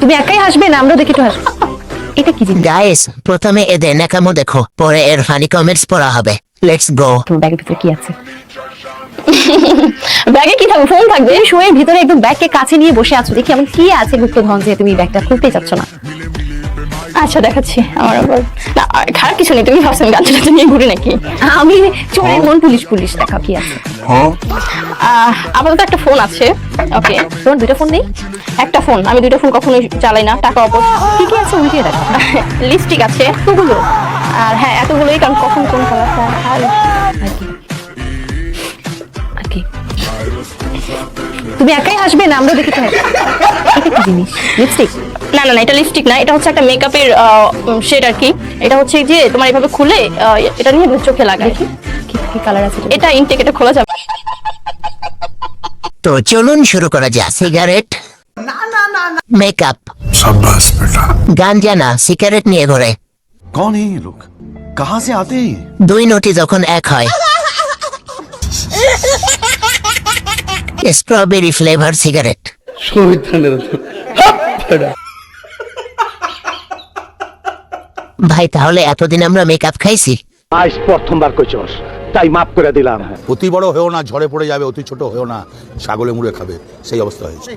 তুমি একাই হাসবে না আমরাও দেখে একটু হাসবো? এটা কি জিনিস? গাইস, প্রথমে এদের নাকামো দেখো, পরে এর ফানি কমেন্টস পড়া হবে। Let's go. তোমার ব্যাগের ভিতরে কি আছে? ব্যাগে কি থাকবে? ফোন থাকবে। তুমি শোয়ের ভিতরে একদম ব্যাগকে কাছে নিয়ে বসে আছো, দেখি এমন কি আছে গুপ্তধন যে তুমি ব্যাগটা খুলতে চাচ্ছ না? আচ্ছা দেখাচ্ছি। আমার আবার না, খারাপ কিছু নেই। তুমি ভাবছো আমি গাছ নিয়ে ঘুরি নাকি? আমি চোরের মন পুলিশ পুলিশ, দেখাও কি আছে। আপাতত একটা ফোন আছে। ওকে, তোমার দুইটা ফোন নেই? একটা ফোন। আমি দুটো ফোন কখনোই চালাই না, টাকা অপর। কি কি আছে উল্টিয়ে দেখো। লিপস্টিক আছে ওগুলো আর হ্যাঁ এতগুলোই, কারণ কখন কোন কালার ফোন আর আর কি? আর কি? তুমি একাই হাসবে না আমরাও দেখে একটু হাসবো? এটা কি জিনিস? লিপস্টিক? না না না, এটা লিপস্টিক না, এটা হচ্ছে একটা মেকআপের শেড আর কি। এটা হচ্ছে যে তোমার এভাবে খুলে এটা নিয়ে চোখে লাগায়। কি কি কালার আছে এটা? এটা ইনটেক, এটা খোলা যাবে। তো চলুন শুরু করা যাক। সিগারেট, মেকআপ, शाबाश बेटा। গাঞ্জা না সিগারেট নিয়ে ঘোরে। कौन है ये लोग, कहाँ से आते हैं? দুই নটি যখন এক হয়। Strawberry flavour cigarette. ভাই তাহলে এতদিন আমরা মেকআপ খাইছি? আজ প্রথমবার কইছস, তাই মাফ করে দিলাম। অতি বড় হয়েও না, ঝড়ে পড়ে যাবে, অতি ছোট হয়েও না, ছাগলে মুড়ে খাবে, সেই অবস্থা হয়েছে।